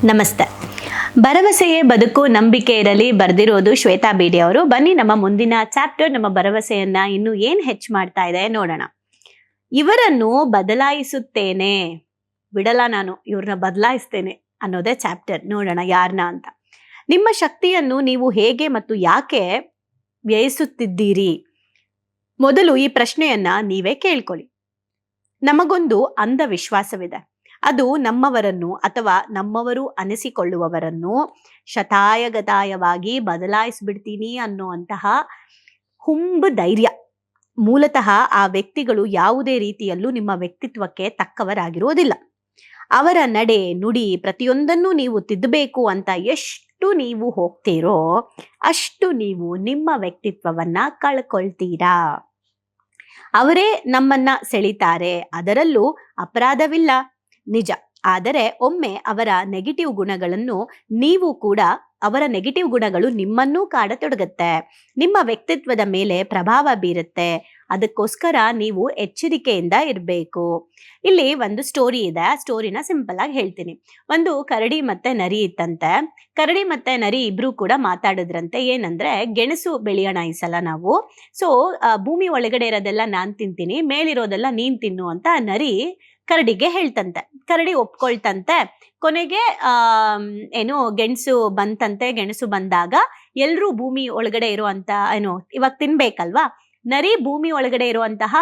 ನಮಸ್ತೆ. ಭರವಸೆಯೇ ಬದುಕು, ನಂಬಿಕೆ ಇರಲಿ ಬರೆದಿರೋದು ಶ್ವೇತಾ ಬೇಡಿ ಅವರು. ಬನ್ನಿ ನಮ್ಮ ಮುಂದಿನ ಚಾಪ್ಟರ್ ನಮ್ಮ ಭರವಸೆಯನ್ನ ಇನ್ನು ಏನ್ ಹೆಚ್ಚು ಮಾಡ್ತಾ ಇದೆ ನೋಡೋಣ. ಇವರನ್ನು ಬದಲಾಯಿಸುತ್ತೇನೆ, ಬಿಡಲ್ಲ ನಾನು, ಇವ್ರನ್ನ ಬದಲಾಯಿಸ್ತೇನೆ ಅನ್ನೋದೇ ಚಾಪ್ಟರ್. ನೋಡೋಣ ಯಾರನ್ನ ಅಂತ. ನಿಮ್ಮ ಶಕ್ತಿಯನ್ನು ನೀವು ಹೇಗೆ ಮತ್ತು ಯಾಕೆ ವ್ಯಯಿಸುತ್ತಿದ್ದೀರಿ? ಮೊದಲು ಈ ಪ್ರಶ್ನೆಯನ್ನ ನೀವೇ ಕೇಳ್ಕೊಳ್ಳಿ. ನಮಗೊಂದು ಅಂಧವಿಶ್ವಾಸವಿದೆ. ಅದು ನಮ್ಮವರನ್ನು ಅಥವಾ ನಮ್ಮವರು ಅನಿಸಿಕೊಳ್ಳುವವರನ್ನು ಶತಾಯಗತಾಯವಾಗಿ ಬದಲಾಯಿಸ್ಬಿಡ್ತೀನಿ ಅನ್ನುವಂತಹ ಹುಂಬು ಧೈರ್ಯ. ಮೂಲತಃ ಆ ವ್ಯಕ್ತಿಗಳು ಯಾವುದೇ ರೀತಿಯಲ್ಲೂ ನಿಮ್ಮ ವ್ಯಕ್ತಿತ್ವಕ್ಕೆ ತಕ್ಕವರಾಗಿರೋದಿಲ್ಲ. ಅವರ ನಡೆ ನುಡಿ ಪ್ರತಿಯೊಂದನ್ನು ನೀವು ತಿದ್ದಬೇಕು ಅಂತ ಎಷ್ಟು ನೀವು ಹೋಗ್ತೀರೋ ಅಷ್ಟು ನೀವು ನಿಮ್ಮ ವ್ಯಕ್ತಿತ್ವವನ್ನ ಕಳ್ಕೊಳ್ತೀರಾ. ಅವರೇ ನಮ್ಮನ್ನ ಸೆಳಿತಾರೆ, ಅದರಲ್ಲೂ ಅಪರಾಧವಿಲ್ಲ, ನಿಜ. ಆದರೆ ಒಮ್ಮೆ ಅವರ ನೆಗೆಟಿವ್ ಗುಣಗಳನ್ನು ನೀವು ಕೂಡ ಅವರ ನೆಗೆಟಿವ್ ಗುಣಗಳು ನಿಮ್ಮನ್ನೂ ಕಾಡತೊಡಗುತ್ತೆ, ನಿಮ್ಮ ವ್ಯಕ್ತಿತ್ವದ ಮೇಲೆ ಪ್ರಭಾವ ಬೀರುತ್ತೆ. ಅದಕ್ಕೋಸ್ಕರ ನೀವು ಎಚ್ಚರಿಕೆಯಿಂದ ಇರಬೇಕು. ಇಲ್ಲಿ ಒಂದು ಸ್ಟೋರಿ ಇದೆ, ಆ ಸ್ಟೋರಿನ ಸಿಂಪಲ್ ಆಗಿ ಹೇಳ್ತೀನಿ. ಒಂದು ಕರಡಿ ಮತ್ತೆ ನರಿ ಇತ್ತಂತೆ. ಕರಡಿ ಮತ್ತೆ ನರಿ ಇಬ್ರು ಕೂಡ ಮಾತಾಡಿದ್ರಂತೆ. ಏನಂದ್ರೆ, ಗೆಣಸು ಬೆಳೆಯೋಣ ಈ ಸಲ ನಾವು. ಸೊ ಭೂಮಿ ಒಳಗಡೆ ಇರೋದೆಲ್ಲ ನಾನ್ ತಿಂತೀನಿ, ಮೇಲಿರೋದೆಲ್ಲ ನೀನ್ ತಿನ್ನು ಅಂತ ನರಿ ಕರಡಿಗೆ ಹೇಳ್ತಂತೆ. ಕರಡಿ ಒಪ್ಕೊಳ್ತಂತೆ. ಕೊನೆಗೆ ಏನು ಗೆಣಸು ಬಂತಂತೆ. ಗೆಣಸು ಬಂದಾಗ ಎಲ್ರೂ ಭೂಮಿ ಒಳಗಡೆ ಇರುವಂತ ಇವಾಗ ತಿನ್ಬೇಕಲ್ವಾ, ನರಿ ಭೂಮಿ ಒಳಗಡೆ ಇರುವಂತಹ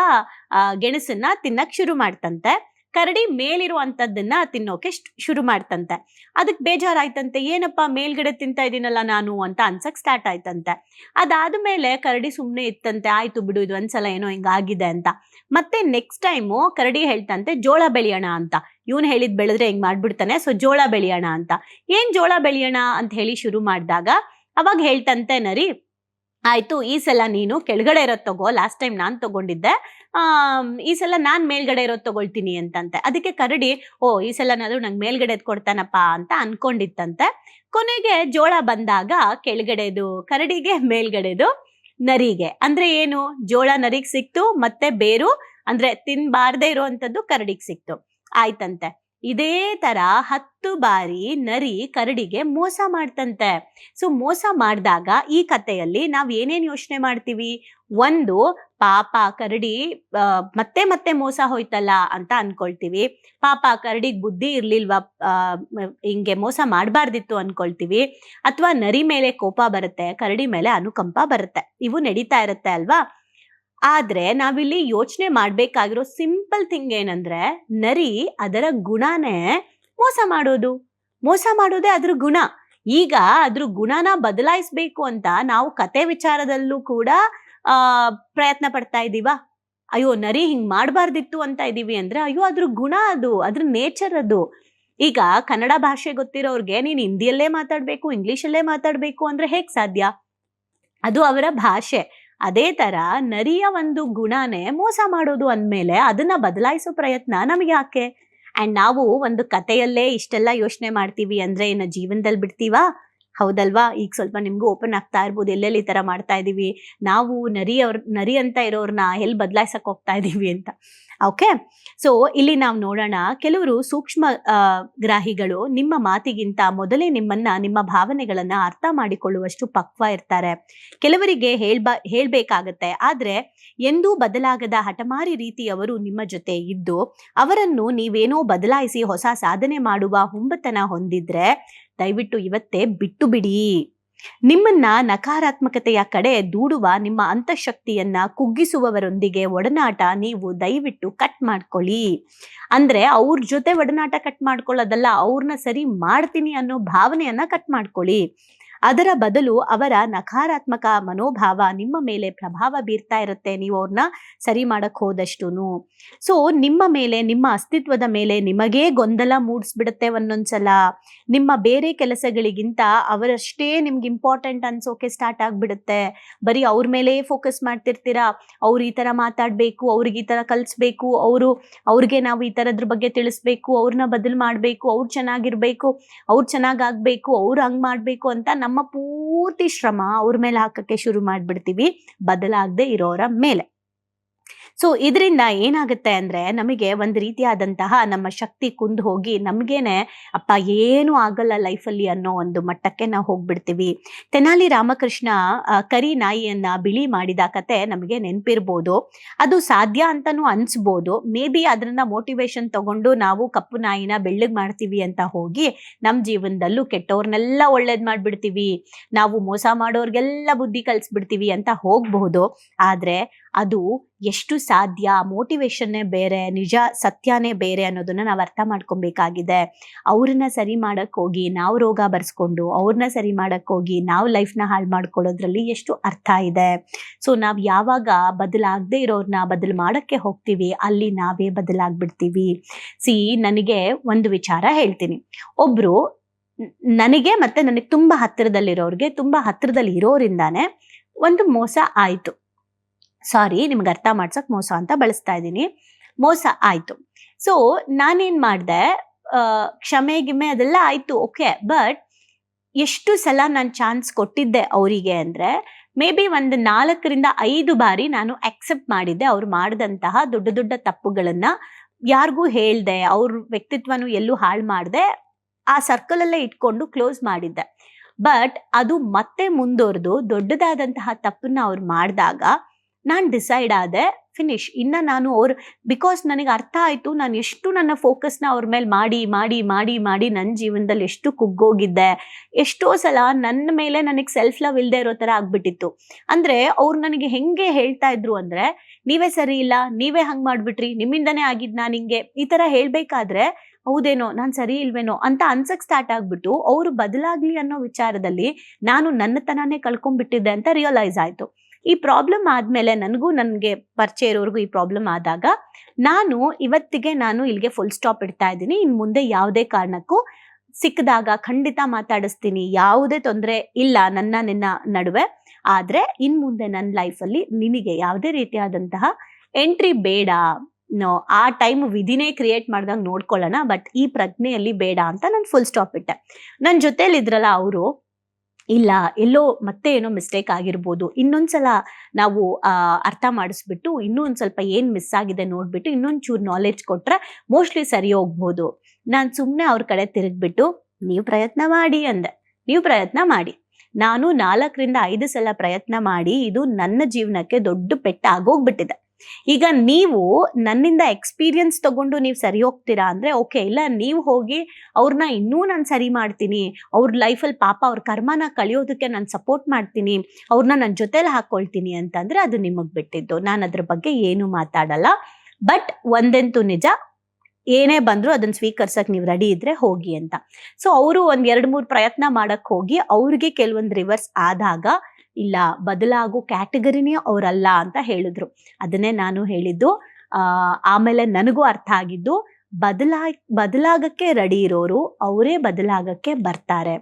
ಗೆಣಸನ್ನ ತಿನ್ನಕ್ ಶುರು ಮಾಡ್ತಂತೆ. ಕರಡಿ ಮೇಲಿರುವಂತದ್ದನ್ನ ತಿನ್ನೋಕೆ ಶುರು ಮಾಡ್ತಂತೆ. ಅದಕ್ಕೆ ಬೇಜಾರಾಯ್ತಂತೆ. ಏನಪ್ಪ ಮೇಲ್ಗಡೆ ತಿಂತಾ ಇದೀನಲ್ಲ ನಾನು ಅಂತ ಅನ್ಸಕ್ ಸ್ಟಾರ್ಟ್ ಆಯ್ತಂತೆ. ಅದಾದ್ಮೇಲೆ ಕರಡಿ ಸುಮ್ನೆ ಇತ್ತಂತೆ. ಆಯ್ತು ಬಿಡು, ಇದು ಒಂದ್ಸಲ ಏನೋ ಹಿಂಗಾಗಿದೆ ಅಂತ. ಮತ್ತೆ ನೆಕ್ಸ್ಟ್ ಟೈಮು ಕರಡಿ ಹೇಳ್ತಂತೆ ಜೋಳ ಬೆಳೆಯೋಣ ಅಂತ. ಇವನ್ ಹೇಳಿದ್ ಬೆಳೆದ್ರೆ ಹಿಂಗ್ ಮಾಡ್ಬಿಡ್ತಾನೆ, ಸೊ ಜೋಳ ಬೆಳೆಯೋಣ ಅಂತ. ಏನ್ ಜೋಳ ಬೆಳೆಯೋಣ ಅಂತ ಹೇಳಿ ಶುರು ಮಾಡಿದಾಗ ಅವಾಗ ಹೇಳ್ತಂತೆ ನರಿ, ಆಯ್ತು ಈ ಸಲ ನೀನು ಕೆಳಗಡೆ ಇರೋದ್ ತಗೋ, ಲಾಸ್ಟ್ ಟೈಮ್ ನಾನ್ ತಗೊಂಡಿದ್ದೆ, ಈ ಸಲ ನಾನ್ ಮೇಲ್ಗಡೆ ಇರೋದ್ ತಗೊಳ್ತೀನಿ ಅಂತಂತೆ. ಅದಕ್ಕೆ ಕರಡಿ, ಓ ಈ ಸಲನಾದ್ರೂ ನಂಗೆ ಮೇಲ್ಗಡೆ ಕೊಡ್ತಾನಪ್ಪ ಅಂತ ಅನ್ಕೊಂಡಿತ್ತಂತೆ. ಕೊನೆಗೆ ಜೋಳ ಬಂದಾಗ ಕೆಳಗಡೆದು ಕರಡಿಗೆ, ಮೇಲ್ಗಡೆದು ನರಿಗೆ. ಅಂದ್ರೆ ಏನು, ಜೋಳ ನರಿಗ್ ಸಿಕ್ತು, ಮತ್ತೆ ಬೇರು ಅಂದ್ರೆ ತಿನ್ಬಾರ್ದೇ ಇರುವಂತದ್ದು ಕರಡಿಗ್ ಸಿಕ್ತು. ಆಯ್ತಂತೆ. ಇದೇ ತರ 10 ಬಾರಿ ನರಿ ಕರಡಿಗೆ ಮೋಸ ಮಾಡ್ತಂತೆ. ಸೊ ಮೋಸ ಮಾಡಿದಾಗ ಈ ಕಥೆಯಲ್ಲಿ ನಾವ್ ಏನೇನ್ ಯೋಚನೆ ಮಾಡ್ತೀವಿ? ಒಂದು, ಪಾಪ ಕರಡಿ ಮತ್ತೆ ಮತ್ತೆ ಮೋಸ ಹೋಯ್ತಲ್ಲ ಅಂತ ಅನ್ಕೊಳ್ತೀವಿ. ಪಾಪ ಕರಡಿಗ್ ಬುದ್ಧಿ ಇರ್ಲಿಲ್ವಾ, ಹಿಂಗೆ ಮೋಸ ಮಾಡಬಾರ್ದಿತ್ತು ಅನ್ಕೊಳ್ತೀವಿ. ಅಥವಾ ನರಿ ಮೇಲೆ ಕೋಪ ಬರುತ್ತೆ, ಕರಡಿ ಮೇಲೆ ಅನುಕಂಪ ಬರುತ್ತೆ. ಇವು ನಡೀತಾ ಇರುತ್ತೆ ಅಲ್ವಾ. ಆದ್ರೆ ನಾವಿಲ್ಲಿ ಯೋಚನೆ ಮಾಡ್ಬೇಕಾಗಿರೋ ಸಿಂಪಲ್ ಥಿಂಗ್ ಏನಂದ್ರೆ, ನರಿ ಅದರ ಗುಣನೇ ಮೋಸ ಮಾಡೋದು. ಮೋಸ ಮಾಡೋದೇ ಅದ್ರ ಗುಣ. ಈಗ ಅದ್ರ ಗುಣನ ಬದಲಾಯಿಸ್ಬೇಕು ಅಂತ ನಾವು ಕತೆ ವಿಚಾರದಲ್ಲೂ ಕೂಡ ಪ್ರಯತ್ನ ಪಡ್ತಾ ಇದೀವ. ಅಯ್ಯೋ ನರಿ ಹಿಂಗ್ ಮಾಡ್ಬಾರ್ದಿತ್ತು ಅಂತ ಇದೀವಿ ಅಂದ್ರೆ, ಅಯ್ಯೋ ಅದ್ರ ಗುಣ ಅದು, ಅದ್ರ ನೇಚರ್ ಅದು. ಈಗ ಕನ್ನಡ ಭಾಷೆ ಗೊತ್ತಿರೋರ್ಗೆ ನೀನ್ ಹಿಂದಿಯಲ್ಲೇ ಮಾತಾಡ್ಬೇಕು, ಇಂಗ್ಲಿಷಲ್ಲೇ ಮಾತಾಡ್ಬೇಕು ಅಂದ್ರೆ ಹೇಗ್ ಸಾಧ್ಯ? ಅದು ಅವರ ಭಾಷೆ. ಅದೇ ತರ ನರಿಯ ಒಂದು ಗುಣನೇ ಮೋಸ ಮಾಡೋದು ಅಂದ್ಮೇಲೆ ಅದನ್ನ ಬದಲಾಯಿಸೋ ಪ್ರಯತ್ನ ನಮ್ಗೆ ಯಾಕೆ? ಅಂಡ್ ನಾವು ಒಂದು ಕಥೆಯಲ್ಲೇ ಇಷ್ಟೆಲ್ಲ ಯೋಚನೆ ಮಾಡ್ತೀವಿ ಅಂದ್ರೆ ಇನ್ನ ಜೀವನದಲ್ಲಿ ಬಿಡ್ತೀವಾ? ಹೌದಲ್ವಾ? ಈಗ ಸ್ವಲ್ಪ ನಿಮ್ಗೂ ಓಪನ್ ಆಗ್ತಾ ಇರ್ಬೋದು, ಎಲ್ಲೆಲ್ಲಿ ಈ ತರ ಮಾಡ್ತಾ ಇದೀವಿ ನಾವು, ನರಿ ಅಂತ ಇರೋರ್ನ ಎಲ್ಲಿ ಬದಲಾಯಿಸಕ್ ಹೋಗ್ತಾ ಇದೀವಿ ಅಂತ. ಓಕೆ, ಸೊ ಇಲ್ಲಿ ನಾವು ನೋಡೋಣ. ಕೆಲವರು ಸೂಕ್ಷ್ಮ ಗ್ರಾಹಿಗಳು ನಿಮ್ಮ ಮಾತಿಗಿಂತ ಮೊದಲೇ ನಿಮ್ಮ ಭಾವನೆಗಳನ್ನ ಅರ್ಥ ಮಾಡಿಕೊಳ್ಳುವಷ್ಟು ಪಕ್ವ ಇರ್ತಾರೆ. ಕೆಲವರಿಗೆ ಹೇಳ್ಬೇಕಾಗತ್ತೆ, ಆದ್ರೆ ಎಂದೂ ಬದಲಾಗದ ಹಠಮಾರಿ ರೀತಿಯವರು ನಿಮ್ಮ ಜೊತೆ ಇದ್ದು ಅವರನ್ನು ನೀವೇನೋ ಬದಲಾಯಿಸಿ ಹೊಸ ಸಾಧನೆ ಮಾಡುವ ಹುಂಬತನ ಹೊಂದಿದ್ರೆ ದಯವಿಟ್ಟು ಇವತ್ತೇ ಬಿಟ್ಟು ಬಿಡಿ. ನಿಮ್ಮನ್ನ ನಕಾರಾತ್ಮಕತೆಯ ಕಡೆ ದೂಡುವ ನಿಮ್ಮ ಅಂತಃಶಕ್ತಿಯನ್ನ ಕುಗ್ಗಿಸುವವರೊಂದಿಗೆ ಒಡನಾಟ ನೀವು ದಯವಿಟ್ಟು ಕಟ್ ಮಾಡ್ಕೊಳ್ಳಿ. ಅಂದ್ರೆ ಅವ್ರ ಜೊತೆ ಒಡನಾಟ ಕಟ್ ಮಾಡ್ಕೊಳ್ಳೋದಲ್ಲ, ಅವ್ರನ್ನ ಸರಿ ಮಾಡ್ತೀನಿ ಅನ್ನೋ ಭಾವನೆಯನ್ನ ಕಟ್ ಮಾಡ್ಕೊಳ್ಳಿ. ಅದರ ಬದಲು ಅವರ ನಕಾರಾತ್ಮಕ ಮನೋಭಾವ ನಿಮ್ಮ ಮೇಲೆ ಪ್ರಭಾವ ಬೀರ್ತಾ ಇರುತ್ತೆ, ನೀವು ಅವ್ರನ್ನ ಸರಿ ಮಾಡಕ್ ಹೋದಷ್ಟುನು. ಸೊ ನಿಮ್ಮ ಮೇಲೆ, ನಿಮ್ಮ ಅಸ್ತಿತ್ವದ ಮೇಲೆ ನಿಮಗೇ ಗೊಂದಲ ಮೂಡಿಸ್ಬಿಡುತ್ತೆ ಒಂದೊಂದ್ಸಲ. ನಿಮ್ಮ ಬೇರೆ ಕೆಲಸಗಳಿಗಿಂತ ಅವರಷ್ಟೇ ನಿಮ್ಗೆ ಇಂಪಾರ್ಟೆಂಟ್ ಅನ್ಸೋಕೆ ಸ್ಟಾರ್ಟ್ ಆಗ್ಬಿಡುತ್ತೆ. ಬರೀ ಅವ್ರ ಮೇಲೆ ಫೋಕಸ್ ಮಾಡ್ತಿರ್ತೀರಾ. ಅವ್ರು ಈ ತರ ಮಾತಾಡ್ಬೇಕು, ಅವ್ರಿಗೆ ಈ ತರ ಕಲಿಸ್ಬೇಕು, ಅವ್ರಿಗೆ ನಾವು ಈ ತರದ್ರ ಬಗ್ಗೆ ತಿಳಿಸ್ಬೇಕು, ಅವ್ರನ್ನ ಬದಲು ಮಾಡ್ಬೇಕು, ಅವ್ರು ಚೆನ್ನಾಗಿರ್ಬೇಕು, ಅವ್ರು ಚೆನ್ನಾಗಾಗ್ಬೇಕು, ಅವ್ರು ಹಂಗ್ ಮಾಡ್ಬೇಕು ಅಂತ ನಮ್ಮ ಪೂರ್ತಿ ಶ್ರಮ ಅವ್ರ ಮೇಲೆ ಹಾಕಕ್ಕೆ ಶುರು ಮಾಡ್ಬಿಡ್ತೀವಿ, ಬದಲಾಗದೆ ಇರೋರ ಮೇಲೆ. ಸೊ ಇದರಿಂದ ಏನಾಗುತ್ತೆ ಅಂದ್ರೆ ನಮಗೆ ಒಂದು ರೀತಿಯಾದಂತಹ ನಮ್ಮ ಶಕ್ತಿ ಕುಂದು ಹೋಗಿ ನಮ್ಗೇನೆ ಅಪ್ಪ ಏನು ಆಗಲ್ಲ ಲೈಫಲ್ಲಿ ಅನ್ನೋ ಒಂದು ಮಟ್ಟಕ್ಕೆ ನಾವು ಹೋಗ್ಬಿಡ್ತೀವಿ. ತೆನಾಲಿ ರಾಮಕೃಷ್ಣ ಕರಿ ನಾಯಿಯನ್ನ ಬಿಳಿ ಮಾಡಿದ ಕತೆ ನಮಗೆ ನೆನಪಿರ್ಬೋದು. ಅದು ಸಾಧ್ಯ ಅಂತಾನು ಅನ್ಸ್ಬೋದು. ಮೇ ಬಿ ಅದನ್ನ ಮೋಟಿವೇಶನ್ ತಗೊಂಡು ನಾವು ಕಪ್ಪು ನಾಯಿನ ಬೆಳ್ಳಗ್ ಮಾಡ್ತೀವಿ ಅಂತ ಹೋಗಿ ನಮ್ ಜೀವನದಲ್ಲೂ ಕೆಟ್ಟವ್ರನ್ನೆಲ್ಲ ಒಳ್ಳೇದ್ ಮಾಡ್ಬಿಡ್ತೀವಿ, ನಾವು ಮೋಸ ಮಾಡೋರ್ಗೆಲ್ಲ ಬುದ್ಧಿ ಕಲ್ಸ್ಬಿಡ್ತೀವಿ ಅಂತ ಹೋಗ್ಬಹುದು. ಆದ್ರೆ ಅದು ಎಷ್ಟು ಸಾಧ್ಯ, ಮೋಟಿವೇಶನ್ನೇ ಬೇರೆ, ನಿಜ ಸತ್ಯನೇ ಬೇರೆ ಅನ್ನೋದನ್ನ ನಾವು ಅರ್ಥ ಮಾಡ್ಕೊಬೇಕಾಗಿದೆ. ಅವ್ರನ್ನ ಸರಿ ಮಾಡಕ್ ಹೋಗಿ ನಾವು ರೋಗ ಬರ್ಸ್ಕೊಂಡು, ಅವ್ರನ್ನ ಸರಿ ಮಾಡಕ್ ಹೋಗಿ ನಾವು ಲೈಫ್ನ ಹಾಳು ಮಾಡ್ಕೊಳ್ಳೋದ್ರಲ್ಲಿ ಎಷ್ಟು ಅರ್ಥ ಇದೆ. ಸೊ ನಾವ್ ಯಾವಾಗ ಬದಲಾಗದೆ ಇರೋರ್ನ ಬದಲು ಮಾಡಕ್ಕೆ ಹೋಗ್ತೀವಿ, ಅಲ್ಲಿ ನಾವೇ ಬದಲಾಗ್ಬಿಡ್ತೀವಿ. ನನಗೆ ಒಂದು ವಿಚಾರ ಹೇಳ್ತೀನಿ. ಒಬ್ರು ನನಗೆ ಮತ್ತೆ ನನಗೆ ತುಂಬಾ ಹತ್ತಿರದಲ್ಲಿರೋರ್ಗೆ, ತುಂಬಾ ಹತ್ತಿರದಲ್ಲಿ ಇರೋರಿಂದಾನೆ ಒಂದು ಮೋಸ ಆಯ್ತು. ಸಾರಿ, ನಿಮ್ಗೆ ಅರ್ಥ ಮಾಡ್ಸಕ್ ಮೋಸ ಅಂತ ಬಳಸ್ತಾ ಇದ್ದೀನಿ. ಮೋಸ ಆಯ್ತು. ಸೊ ನಾನೇನ್ ಮಾಡ್ದೆ, ಕ್ಷಮೆ ಗಿಮೆ ಅದೆಲ್ಲ ಆಯ್ತು, ಓಕೆ. ಬಟ್ ಎಷ್ಟು ಸಲ ನಾನು ಚಾನ್ಸ್ ಕೊಟ್ಟಿದ್ದೆ ಅವರಿಗೆ ಅಂದ್ರೆ ಮೇ ಬಿ ಒಂದು 4-5 ಬಾರಿ ನಾನು ಅಕ್ಸೆಪ್ಟ್ ಮಾಡಿದ್ದೆ ಅವ್ರು ಮಾಡಿದಂತಹ ದೊಡ್ಡ ದೊಡ್ಡ ತಪ್ಪುಗಳನ್ನ. ಯಾರಿಗೂ ಹೇಳ್ದೆ, ಅವ್ರ ವ್ಯಕ್ತಿತ್ವನು ಎಲ್ಲೂ ಹಾಳು ಮಾಡ್ದೆ, ಆ ಸರ್ಕಲ್ ಅಲ್ಲೇ ಇಟ್ಕೊಂಡು ಕ್ಲೋಸ್ ಮಾಡಿದ್ದೆ. ಬಟ್ ಅದು ಮತ್ತೆ ಮುಂದುವರೆದು ದೊಡ್ಡದಾದಂತಹ ತಪ್ಪನ್ನ ಅವ್ರು ಮಾಡಿದಾಗ ನಾನು ಡಿಸೈಡ್ ಆದೆ, ಫಿನಿಶ್. ಇನ್ನ ನಾನು ಬಿಕಾಸ್ ನನಗೆ ಅರ್ಥ ಆಯ್ತು ನಾನು ಎಷ್ಟು ನನ್ನ ಫೋಕಸ್ನ ಅವ್ರ ಮೇಲೆ ಮಾಡಿ ಮಾಡಿ ಮಾಡಿ ಮಾಡಿ ನನ್ನ ಜೀವನದಲ್ಲಿ ಎಷ್ಟು ಕುಗ್ಗೋಗಿದ್ದೆ. ಎಷ್ಟೋ ಸಲ ನನ್ನ ಮೇಲೆ ನನಗೆ ಸೆಲ್ಫ್ ಲವ್ ಇಲ್ಲದೆ ಇರೋ ತರ ಆಗ್ಬಿಟ್ಟಿತ್ತು. ಅಂದ್ರೆ ಅವ್ರು ನನಗೆ ಹೆಂಗೆ ಹೇಳ್ತಾ ಇದ್ರು ಅಂದ್ರೆ, ನೀವೇ ಸರಿ ಇಲ್ಲ, ನೀವೇ ಹಂಗ್ ಮಾಡ್ಬಿಟ್ರಿ, ನಿಮ್ಮಿಂದನೇ ಆಗಿದ್ ನಾನು ಹಿಂಗೆ, ಈ ತರ ಹೇಳ್ಬೇಕಾದ್ರೆ ಹೌದೇನೋ ನಾನ್ ಸರಿ ಇಲ್ವೇನೋ ಅಂತ ಅನ್ಸಕ್ ಸ್ಟಾರ್ಟ್ ಆಗ್ಬಿಟ್ಟು ಅವ್ರು ಬದಲಾಗ್ಲಿ ಅನ್ನೋ ವಿಚಾರದಲ್ಲಿ ನಾನು ನನ್ನ ತನಾನೇ ಕಳ್ಕೊಂಡ್ಬಿಟ್ಟಿದ್ದೆ ಅಂತ ರಿಯಲೈಸ್ ಆಯ್ತು. ಈ ಪ್ರಾಬ್ಲಮ್ ಆದ್ಮೇಲೆ ನನ್ಗೆ ಪರಿಚಯ ಇರೋರ್ಗು ಈ ಪ್ರಾಬ್ಲಮ್ ಆದಾಗ ಇವತ್ತಿಗೆ ನಾನು ಇಲ್ಲಿಗೆ ಫುಲ್ ಸ್ಟಾಪ್ ಇಡ್ತಾ ಇದ್ದೀನಿ. ಇನ್ ಮುಂದೆ ಯಾವುದೇ ಕಾರಣಕ್ಕೂ ಸಿಕ್ಕದಾಗ ಖಂಡಿತ ಮಾತಾಡಿಸ್ತೀನಿ, ಯಾವುದೇ ತೊಂದರೆ ಇಲ್ಲ ನಿನ್ನ ನಡುವೆ. ಆದ್ರೆ ಇನ್ ಮುಂದೆ ನನ್ನ ಲೈಫಲ್ಲಿ ನಿನಗೆ ಯಾವುದೇ ರೀತಿಯಾದಂತಹ ಎಂಟ್ರಿ ಬೇಡ. ಆ ಟೈಮ್ ವಿಧಿನೇ ಕ್ರಿಯೇಟ್ ಮಾಡ್ದಂಗ್ ನೋಡ್ಕೊಳ್ಳೋಣ, ಬಟ್ ಈ ಪ್ರಜ್ಞೆಯಲ್ಲಿ ಬೇಡ ಅಂತ ನಾನು ಫುಲ್ ಸ್ಟಾಪ್ ಇಟ್ಟೆ. ನನ್ನ ಜೊತೆಲಿ ಇದ್ರಲ್ಲ ಅವರು, ಇಲ್ಲ ಎಲ್ಲೋ ಮತ್ತೆ ಏನೋ ಮಿಸ್ಟೇಕ್ ಆಗಿರ್ಬೋದು, ಇನ್ನೊಂದ್ಸಲ ನಾವು ಅರ್ಥ ಮಾಡಿಸ್ಬಿಟ್ಟು ಇನ್ನೂ ಒಂದ್ ಸ್ವಲ್ಪ ಏನ್ ಮಿಸ್ ಆಗಿದೆ ನೋಡ್ಬಿಟ್ಟು ಇನ್ನೊಂಚೂರು ನಾಲೆಡ್ಜ್ ಕೊಟ್ರೆ ಮೋಸ್ಟ್ಲಿ ಸರಿ ಹೋಗ್ಬೋದು. ನಾನು ಸುಮ್ಮನೆ ಅವ್ರ ಕಡೆ ತಿರುಗ್ಬಿಟ್ಟು ನೀವು ಪ್ರಯತ್ನ ಮಾಡಿ ಅಂದೆ. ನೀವು ಪ್ರಯತ್ನ ಮಾಡಿ. ನಾನು 4-5 ಸಲ ಪ್ರಯತ್ನ ಮಾಡಿ ಇದು ನನ್ನ ಜೀವನಕ್ಕೆ ದೊಡ್ಡ ಪೆಟ್ಟ ಆಗೋಗ್ಬಿಟ್ಟಿದೆ. ಈಗ ನೀವು ನನ್ನಿಂದ ಎಕ್ಸ್ಪೀರಿಯನ್ಸ್ ತಗೊಂಡು ನೀವು ಸರಿ ಹೋಗ್ತೀರಾ ಅಂದ್ರೆ ಓಕೆ, ಇಲ್ಲ ನೀವು ಹೋಗಿ ಅವ್ರನ್ನ ಇನ್ನೂ ನಾನು ಸರಿ ಮಾಡ್ತೀನಿ, ಅವ್ರ ಲೈಫಲ್ಲಿ ಪಾಪ ಅವ್ರ ಕರ್ಮನ ಕಳಿಯೋದಕ್ಕೆ ನಾನು ಸಪೋರ್ಟ್ ಮಾಡ್ತೀನಿ, ಅವ್ರನ್ನ ನನ್ನ ಜೊತೆಲಿ ಹಾಕೊಳ್ತೀನಿ ಅಂತಂದ್ರೆ ಅದು ನಿಮಗ್ ಬಿಟ್ಟಿದ್ದು. ನಾನು ಅದ್ರ ಬಗ್ಗೆ ಏನು ಮಾತಾಡಲ್ಲ. ಬಟ್ ಒಂದಂತೂ ನಿಜ, ಏನೇ ಬಂದ್ರು ಅದನ್ನ ಸ್ವೀಕರ್ಸಕ್ ನೀವು ರೆಡಿ ಇದ್ರೆ ಹೋಗಿ ಅಂತ. ಸೊ ಅವರು 1-2-3 ಪ್ರಯತ್ನ ಮಾಡಕ್ ಹೋಗಿ ಅವ್ರಿಗೆ ಕೆಲವೊಂದು ರಿವರ್ಸ್ ಆದಾಗ ಇಲ್ಲ ಬದಲಾಗೋ ಕ್ಯಾಟಗರಿನೇ ಅವರಲ್ಲ ಅಂತ ಹೇಳಿದ್ರು. ಅದನ್ನೇ ನಾನು ಹೇಳಿದ್ದು. ಆಮೇಲೆ ನನಗೂ ಅರ್ಥ ಆಗಿದ್ದು, ಬದಲಾಗಕ್ಕೆ ರೆಡಿ ಇರೋರು ಅವರೇ ಬದಲಾಗಕ್ಕೆ ಬರ್ತಾರೆ.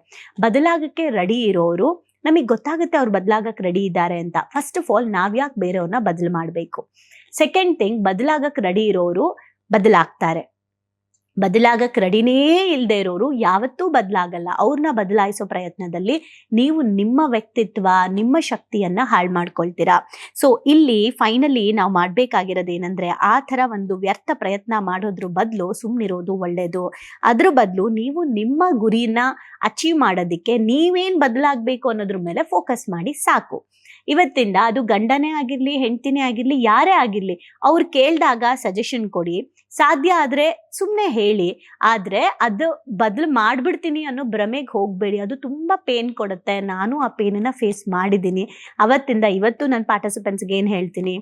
ಬದಲಾಗಕ್ಕೆ ರೆಡಿ ಇರೋರು ನಮಗೆ ಗೊತ್ತಾಗುತ್ತೆ ಅವ್ರು ಬದಲಾಗಕ್ಕೆ ರೆಡಿ ಇದ್ದಾರೆ ಅಂತ. ಫಸ್ಟ್ ಆಫ್ ಆಲ್ ನಾವ್ಯಾಕೆ ಬೇರೆಯವ್ರನ್ನ ಬದಲು ಮಾಡ್ಬೇಕು. ಸೆಕೆಂಡ್ ಥಿಂಗ್, ಬದಲಾಗಕ್ಕೆ ರೆಡಿ ಇರೋರು ಬದಲಾಗ್ತಾರೆ. ಬದಲಾಗಕ್ಕೆ ರೆಡಿನೇ ಇಲ್ಲದೆ ಇರೋರು ಯಾವತ್ತೂ ಬದಲಾಗಲ್ಲ. ಅವ್ರನ್ನ ಬದಲಾಯಿಸೋ ಪ್ರಯತ್ನದಲ್ಲಿ ನೀವು ನಿಮ್ಮ ವ್ಯಕ್ತಿತ್ವ, ನಿಮ್ಮ ಶಕ್ತಿಯನ್ನ ಹಾಳು ಮಾಡ್ಕೊಳ್ತೀರಾ. ಸೊ ಇಲ್ಲಿ ಫೈನಲಿ ನಾವು ಮಾಡ್ಬೇಕಾಗಿರೋದು ಏನಂದ್ರೆ, ಆ ಥರ ಒಂದು ವ್ಯರ್ಥ ಪ್ರಯತ್ನ ಮಾಡೋದ್ರ ಬದಲು ಸುಮ್ಮನಿರೋದು ಒಳ್ಳೇದು. ಅದ್ರ ಬದಲು ನೀವು ನಿಮ್ಮ ಗುರಿನ ಅಚೀವ್ ಮಾಡೋದಕ್ಕೆ ನೀವೇನ್ ಬದಲಾಗಬೇಕು ಅನ್ನೋದ್ರ ಮೇಲೆ ಫೋಕಸ್ ಮಾಡಿ ಸಾಕು. ಇವತ್ತಿಂದ ಅದು ಗಂಡನೇ ಆಗಿರ್ಲಿ, ಹೆಂಡತಿನೇ ಆಗಿರ್ಲಿ, ಯಾರೇ ಆಗಿರ್ಲಿ, ಅವ್ರು ಕೇಳಿದಾಗ ಸಜೆಷನ್ ಕೊಡಿ. ಸಾಧ್ಯ ಆದ್ರೆ ಸುಮ್ಮನೆ ಹೇಳಿ. ಆದ್ರೆ ಅದು ಬದಲು ಮಾಡ್ಬಿಡ್ತೀನಿ ಅನ್ನೋ ಭ್ರಮೆಗೆ ಹೋಗ್ಬೇಡಿ. ಅದು ತುಂಬಾ ಪೇನ್ ಕೊಡುತ್ತೆ. ನಾನು ಆ ಪೇನನ್ನ ಫೇಸ್ ಮಾಡಿದ್ದೀನಿ. ಅವತ್ತಿಂದ ಇವತ್ತು ನನ್ನ ಪಾರ್ಟಿಸಿಪೆಂಟ್ಸ್ಗೆ ಏನ್ ಹೇಳ್ತೀನಿ,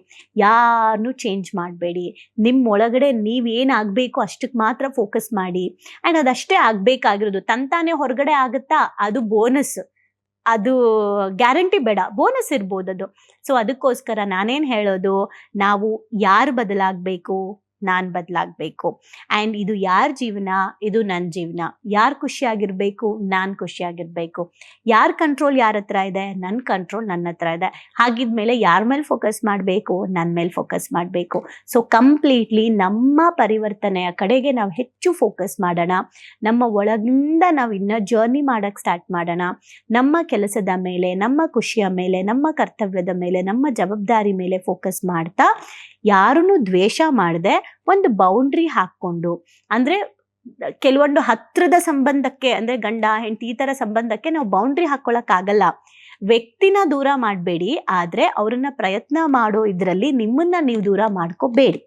ಯಾರನ್ನೂ ಚೇಂಜ್ ಮಾಡಬೇಡಿ. ನಿಮ್ಮೊಳಗಡೆ ನೀವೇನಾಗಬೇಕು ಅಷ್ಟಕ್ಕೆ ಮಾತ್ರ ಫೋಕಸ್ ಮಾಡಿ. ಆ್ಯಂಡ್ ಅದಷ್ಟೇ ಆಗ್ಬೇಕಾಗಿರೋದು. ತಂತಾನೆ ಹೊರಗಡೆ ಆಗುತ್ತಾ, ಅದು ಬೋನಸ್. ಅದು ಗ್ಯಾರಂಟಿ ಬೇಡ, ಬೋನಸ್ ಇರ್ಬೋದು ಅದು. ಸೊ ಅದಕ್ಕೋಸ್ಕರ ನಾನೇನ್ ಹೇಳೋದು, ನಾವು ಯಾರು ಬದಲಾಗಬೇಕು, ನಾನ್ ಬದಲಾಗಬೇಕು. ಆ್ಯಂಡ್ ಇದು ಯಾರ ಜೀವನ, ಇದು ನನ್ನ ಜೀವನ. ಯಾರು ಖುಷಿಯಾಗಿರ್ಬೇಕು, ನಾನು ಖುಷಿಯಾಗಿರ್ಬೇಕು. ಯಾರ ಕಂಟ್ರೋಲ್ ಯಾರ ಹತ್ರ ಇದೆ, ನನ್ನ ಕಂಟ್ರೋಲ್ ನನ್ನ ಹತ್ರ ಇದೆ. ಹಾಗಿದ್ಮೇಲೆ ಯಾರ ಮೇಲೆ ಫೋಕಸ್ ಮಾಡಬೇಕು, ನನ್ನ ಮೇಲೆ ಫೋಕಸ್ ಮಾಡಬೇಕು. ಸೊ ಕಂಪ್ಲೀಟ್ಲಿ ನಮ್ಮ ಪರಿವರ್ತನೆಯ ಕಡೆಗೆ ನಾವು ಹೆಚ್ಚು ಫೋಕಸ್ ಮಾಡೋಣ. ನಮ್ಮ ಒಳಗಿಂದ ನಾವು ಇನ್ನ ಜರ್ನಿ ಮಾಡಕ್ ಸ್ಟಾರ್ಟ್ ಮಾಡೋಣ. ನಮ್ಮ ಕೆಲಸದ ಮೇಲೆ, ನಮ್ಮ ಖುಷಿಯ ಮೇಲೆ, ನಮ್ಮ ಕರ್ತವ್ಯದ ಮೇಲೆ, ನಮ್ಮ ಜವಾಬ್ದಾರಿ ಮೇಲೆ ಫೋಕಸ್ ಮಾಡ್ತಾ ಯಾರನ್ನು ದ್ವೇಷ ಮಾಡದೆ ಒಂದು ಬೌಂಡ್ರಿ ಹಾಕೊಂಡು, ಅಂದ್ರೆ ಕೆಲವೊಂದು ಹತ್ರದ ಸಂಬಂಧಕ್ಕೆ, ಅಂದ್ರೆ ಗಂಡ ಹೆಂಡತಿ ಈ ತರ ಸಂಬಂಧಕ್ಕೆ ನಾವು ಬೌಂಡ್ರಿ ಹಾಕೊಳಕ್ ಆಗಲ್ಲ. ವ್ಯಕ್ತಿನ ದೂರ ಮಾಡಬೇಡಿ, ಆದ್ರೆ ಅವ್ರನ್ನ ಪ್ರಯತ್ನ ಮಾಡೋ ಇದ್ರಲ್ಲಿ ನಿಮ್ಮನ್ನ ನೀವು ದೂರ ಮಾಡ್ಕೋಬೇಡಿ.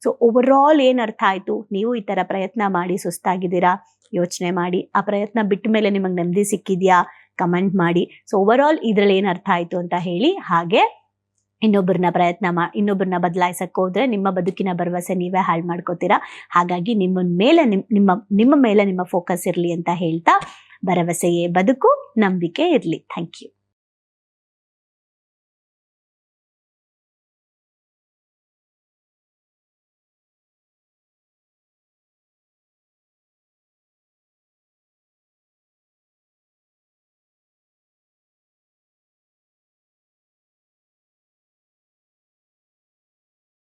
ಸೊ ಓವರ್ ಆಲ್ ಏನ್ ಅರ್ಥ ಆಯ್ತು? ನೀವು ಈ ತರ ಪ್ರಯತ್ನ ಮಾಡಿ ಸುಸ್ತಾಗಿದ್ದೀರಾ, ಯೋಚನೆ ಮಾಡಿ. ಆ ಪ್ರಯತ್ನ ಬಿಟ್ಟ ಮೇಲೆ ನಿಮಗೆ ನೆಮ್ಮದಿ ಸಿಕ್ಕಿದ್ಯಾ? ಕಮೆಂಟ್ ಮಾಡಿ. ಸೊ ಓವರ್ ಆಲ್ ಇದ್ರಲ್ಲಿ ಏನ್ ಅರ್ಥ ಆಯ್ತು ಅಂತ ಹೇಳಿ. ಹಾಗೆ ಇನ್ನೊಬ್ಬರನ್ನ ಬದಲಾಯಿಸಕ್ ಹೋದ್ರೆ ನಿಮ್ಮ ಬದುಕಿನ ಭರವಸೆ ನೀವೇ ಹಾಳು ಮಾಡ್ಕೋತೀರಾ. ಹಾಗಾಗಿ ನಿಮ್ಮ ಮೇಲೆ ನಿಮ್ಮ ಫೋಕಸ್ ಇರ್ಲಿ ಅಂತ ಹೇಳ್ತಾ, ಭರವಸೆಯೇ ಬದುಕು, ನಂಬಿಕೆ ಇರ್ಲಿ. Thank you.